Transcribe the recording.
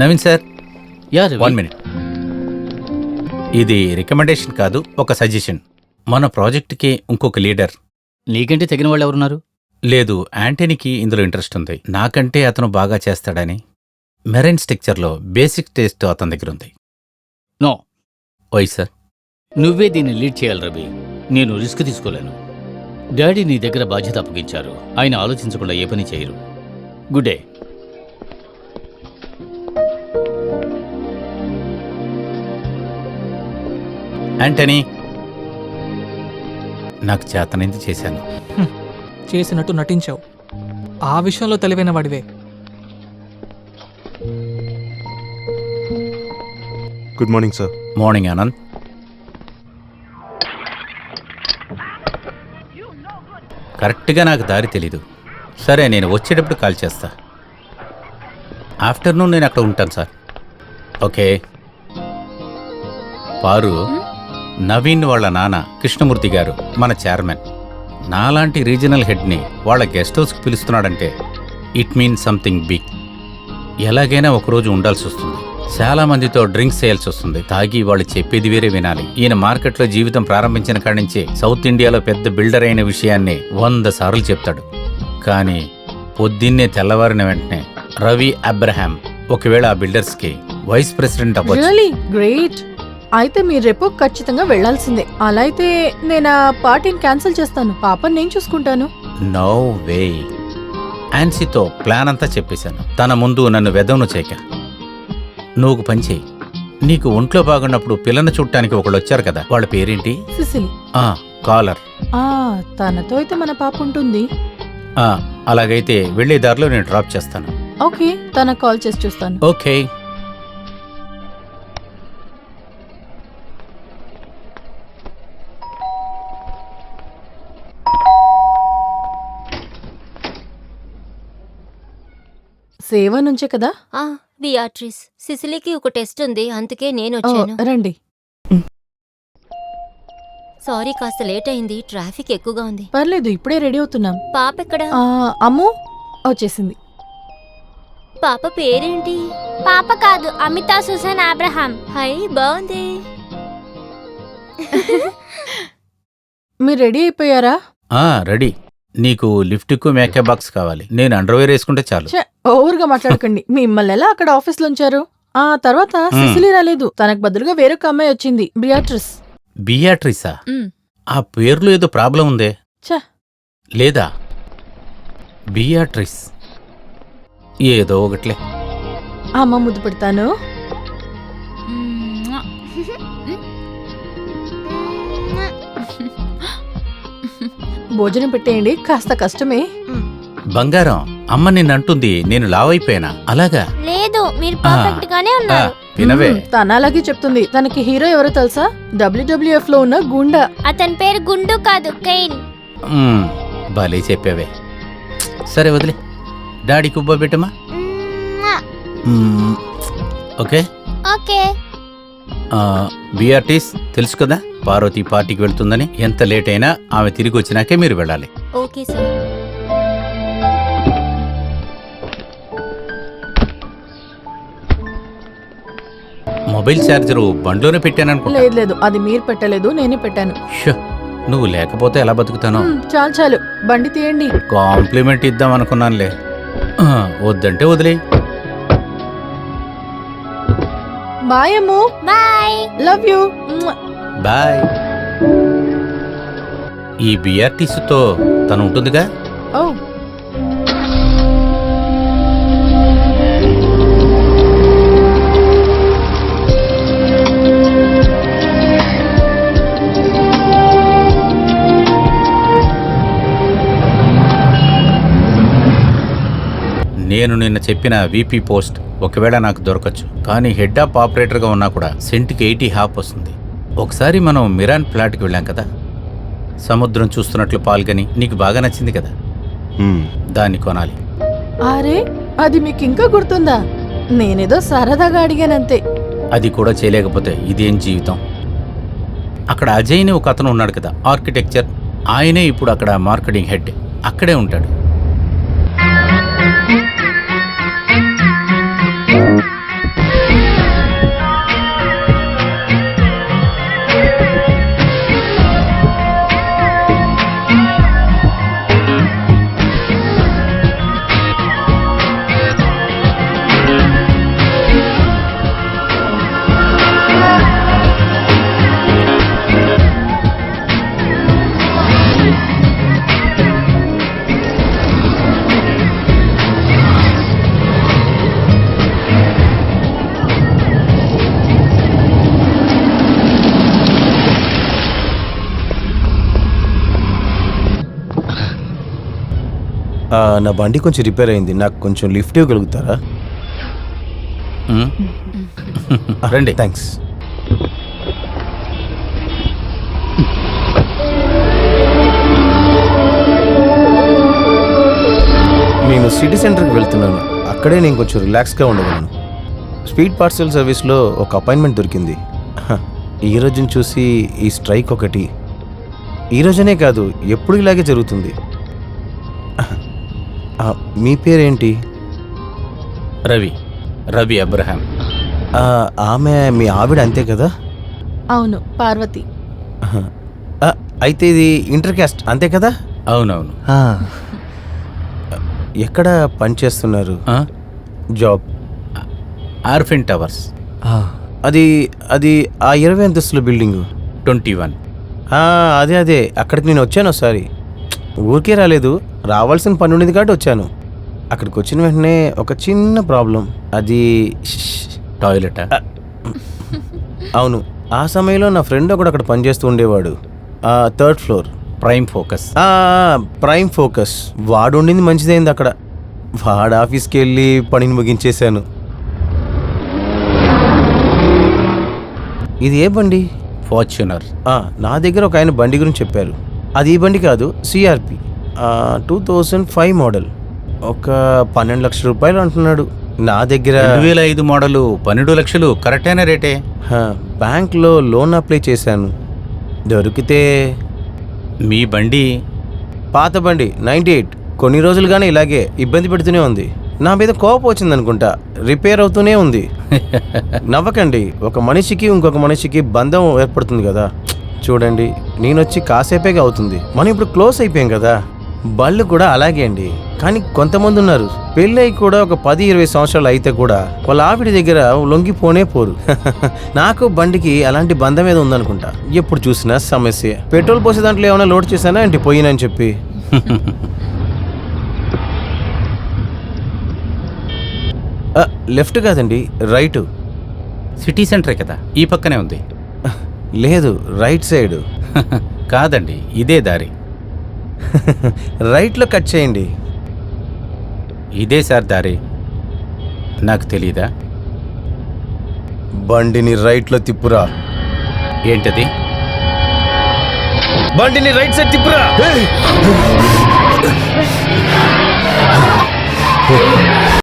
Naveen sir, yeah Ravi. 1 minute. ఇది recommendation కాదు, ఒక సజెషన్. మన ప్రాజెక్ట్కి ఇంకొక లీడర్ నీకంటే తగిన వాళ్ళు ఎవరున్నారు? లేదు. యాంటనీకి ఇందులో ఇంట్రెస్ట్ ఉంది. నాకంటే అతను బాగా చేస్తాడని. మెరైన్ స్ట్రక్చర్లో బేసిక్ టేస్ట్ అతని దగ్గర ఉంది. నో, ఓయ్ సార్. నువ్వే దీన్ని లీడ్ చేయాలి రవి. నేను రిస్క్ తీసుకోలేను. డాడీ నీ దగ్గర బాధ్యత అప్పగించారు. ఆయన ఆలోచించకుండా ఏ పని చేయరు. Good day. యాంటనీ, నాకు చేతనైంది చేశాను. చేసినట్టు నటించావు. ఆ విషయంలో తెలివైన వాడివే. Good morning sir. Morning Anand. కరెక్ట్గా నాకు దారి తెలీదు. సరే, నేను వచ్చేటప్పుడు కాల్ చేస్తా. ఆఫ్టర్నూన్ నేను అక్కడ ఉంటాను సార్. ఓకే. పారు, నవీన్ వాళ్ళ నాన్న కృష్ణమూర్తి గారు మన చైర్మన్. నాలాంటి రీజనల్ హెడ్ని వాళ్ళ గెస్ట్ హౌస్కి పిలుస్తున్నాడంటే ఇట్ మీన్స్ సంథింగ్ బిగ్. ఎలాగైనా ఒకరోజు ఉండాల్సి వస్తుంది. చాలా మందితో డ్రింక్స్ చేయాల్సి వస్తుంది. తాగి వాళ్ళు చెప్పేది వేరే వినాలి. ఈయన మార్కెట్లో జీవితం ప్రారంభించిన కాడి నుంచి సౌత్ ఇండియాలో పెద్ద బిల్డర్ అయిన విషయాన్ని 100 సార్లు చెప్తాడు. కానీ పొద్దున్నే తెల్లవారిన వెంటనే రవి అబ్రహాం ఒకవేళ ఆ బిల్డర్స్కి వైస్ ప్రెసిడెంట్ అవ్వచ్చు. Really great. అయితే మీరు రేపు ఖచ్చితంగా వెళ్లాల్సిందే. అలా అయితే నేను ఆ పార్టీని క్యాన్సిల్ చేస్తాను. పాపని నేను చూసుకుంటాను. No way. ఆన్సీతో ప్లాన్ అంతా చెప్పేశాను. తన ముందు నన్ను వెదవను చేయక. నువ్వు ఒక పని చేయి. నీకు ఒంట్లో బాగున్నప్పుడు పిల్లను చూడటానికి ఒకళ్ళు వచ్చారు కదా, వాళ్ళ పేరేంటి? సిసిలి. కాలర్. తనతో అయితే మన పాప ఉంటుంది. అలాగైతే వెళ్లే దారిలో నేను డ్రాప్ చేస్తాను. ఓకే, తనకు కాల్ చేసి చూస్తాను. ఓకే. సేవ నుంచే కదా? బియాట్రిస్, సిసిలీకి ఒక టెస్ట్ ఉంది, అందుకే నేను వచ్చాను. రండి. సారీ, కాస్త లేట్ అయింది. ట్రాఫిక్ ఎక్కువగా ఉంది. పర్లేదు, ఇప్పుడే రెడీ అవుతున్నాం. పాప ఎక్కడ? అమ్ము వచ్చేసింది. పాప పేరేంటి? పాప కాదు, అమితా సుజన్ అబ్రహాం. హై, బాగుంది. మీరు రెడీ అయిపోయారా? రెడీ. నీకు లిఫ్ట్కు మేకప్ బాక్స్ కావాలి. నేను అండర్వేర్ వేసుకుంటే చాలు. ఓవర్గా మాట్లాడకండి. మిమ్మల్ని ఎలా అక్కడ ఆఫీస్లో ఉంచారు? ఆ తర్వాత సిసిలి రాలేదు. తనకు బదులుగా వేరొక అమ్మాయి వచ్చింది, బియాట్రిస్. బియాట్రిసా? ఆ పేర్లో ఏదో ప్రాబ్లం ఉందే. లేదా బియాట్రిస్ ఏదో ఒకట్లే. అమ్మ ముద్దు పెడతాను. భోజనం పెట్టేయండి, కాస్త కష్టమే. బంగారం, అమ్మ నిన్నంటుంది నేను లావైపోయానా? అలాగా లేదు, మీరు పర్ఫెక్ట్ గానే ఉన్నారు. వినవే. తన అలాగే చెప్తుంది. తనకి హీరో ఎవరో తెలుసా? WWF లో ఉన్న గుండా. అతని పేరు గుండు కాదు, కెయిన్. భలే చెప్పావే. సరే వదిలే. డాడీ కుబ్బా పెట్టమా. ఓకే. ఓకే. బిఆర్టీస్ తెలుసు కదా, పార్వతి పార్టీకి వెళ్తుందని. ఎంత లేట్ అయినా ఆమె తిరిగి వచ్చినాకే మీరు వెళ్ళాలి. Okay sir. మొబైల్ ఛార్జరు బండ్లోనే పెట్టాననుకుంటా. లేదు లేదు, అది మీరు పెట్టలేదు, నేనే పెట్టాను. నువ్వు లేకపోతే ఎలా బతుకుతాను? చాలు చాలు, బండి తీయండి. కాంప్లిమెంట్ ఇద్దాం అనుకున్నానులే. వద్దంటే వదిలే. Bye Ammu. Bye. Love you. Bye. ఈ బిఆర్టీసీతో తను ఉంటుందిగా. ఓ, నేను నిన్న చెప్పిన VP పోస్ట్ ఒకవేళ నాకు దొరకచ్చు. కానీ హెడ్ ఆఫ్ ఆపరేటర్గా ఉన్నా కూడా సెంట్కి 80 హాఫ్ వస్తుంది. ఒకసారి మనం మిరాన్ ఫ్లాట్కి వెళ్ళాం కదా, సముద్రం చూస్తున్నట్లు పాల్గొని నీకు బాగా నచ్చింది కదా, దాన్ని కొనాలి. అరే అది మీకు ఇంకా గుర్తుందా? నేనేదో సరదాగా అడిగానంతే. అది కూడా చేయలేకపోతే ఇదేం జీవితం. అక్కడ అజయ్ని ఒక అతను ఉన్నాడు కదా, ఆర్కిటెక్చర్. ఆయనే ఇప్పుడు అక్కడ మార్కెటింగ్ హెడ్. అక్కడే ఉంటాడు. నా బండి కొంచెం రిపేర్ అయింది, నాకు కొంచెం లిఫ్ట్ ఇవ్వగలుగుతారా? మ్? రండి. థ్యాంక్స్. నేను సిటీ సెంటర్కి వెళ్తున్నాను, అక్కడే నేను కొంచెం రిలాక్స్గా ఉండగలను. స్పీడ్ పార్సల్ సర్వీస్లో ఒక అపాయింట్మెంట్ దొరికింది. ఈ రోజుని చూసి ఈ స్ట్రైక్ ఒకటి ఈ రోజునే కాదు, ఎప్పుడు ఇలాగే జరుగుతుంది. మీ పేరేంటి? రవి, రవి అబ్రహాం. ఆమె మీ ఆవిడ అంతే కదా? అవును, పార్వతి. అయితే ఇది ఇంటర్ క్యాస్ట్ అంతే కదా? అవునవును. ఎక్కడ పనిచేస్తున్నారు? ఆ? జాబ్? ఆర్ఫిన్ టవర్స్, అది అది ఆ 20 అంతస్తుల బిల్డింగు. 21. అదే అక్కడికి నేను వచ్చాను ఒకసారి. ఊరికే రాలేదు, రావాల్సిన పని ఉండేది కాబట్టి వచ్చాను. అక్కడికి వచ్చిన వెంటనే ఒక చిన్న ప్రాబ్లం. అది టాయిలెటా? అవును, ఆ సమయంలో నా ఫ్రెండ్ ఒకడు అక్కడ పనిచేస్తూ ఉండేవాడు, 3rd floor. Prime focus. Prime focus. వాడు ఉండింది మంచిదైంది అక్కడ. వాడు ఆఫీస్కి వెళ్ళి పనిని ముగించేశాను. ఇది ఏ బండి? ఫార్చ్యూనర్. నా దగ్గర ఒక ఆయన బండి గురించి చెప్పారు. అది ఈ బండి కాదు, సిఆర్పి 2005 మోడల్. ఒక 12 లక్షల రూపాయలు అంటున్నాడు. నా దగ్గర 2005 మోడలు 12 లక్షలు కరెక్టైన రేటే. బ్యాంక్లో లోన్ అప్లై చేశాను, దొరికితే. మీ బండి పాత బండి 98. కొన్ని రోజులుగానే ఇలాగే ఇబ్బంది పెడుతూనే ఉంది. నా మీద కోపం వచ్చిందనుకుంటా, రిపేర్ అవుతూనే ఉంది. నవ్వకండి, ఒక మనిషికి ఇంకొక మనిషికి బంధం ఏర్పడుతుంది కదా. చూడండి, నేనొచ్చి కాసేపేగా అవుతుంది, మనం ఇప్పుడు క్లోజ్ అయిపోయాం కదా. బళ్ళు కూడా అలాగే అండి. కానీ కొంతమంది ఉన్నారు, పెళ్ళై కూడా ఒక 10-20 సంవత్సరాలు అయితే కూడా వాళ్ళ ఆవిడ దగ్గర లొంగిపోనే పోరు. నాకు బండికి అలాంటి బంధం ఏదో ఉందనుకుంటా. ఎప్పుడు చూసినా సమస్య. పెట్రోల్ పోసే దాంట్లో ఏమైనా లోడ్ చేశానా ఏంటి పోయినని చెప్పి. లెఫ్ట్ కాదండి, రైటు. సిటీ సెంటరే కదా, ఈ పక్కనే ఉంది. లేదు, రైట్ సైడు. కాదండి, ఇదే దారి. రైట్లో కట్ చేయండి. ఇదే సార్ దారి. నాకు తెలీదా? బండిని రైట్లో తిప్పురా. ఏంటది? బండిని రైట్ సైడ్ తిప్పురా.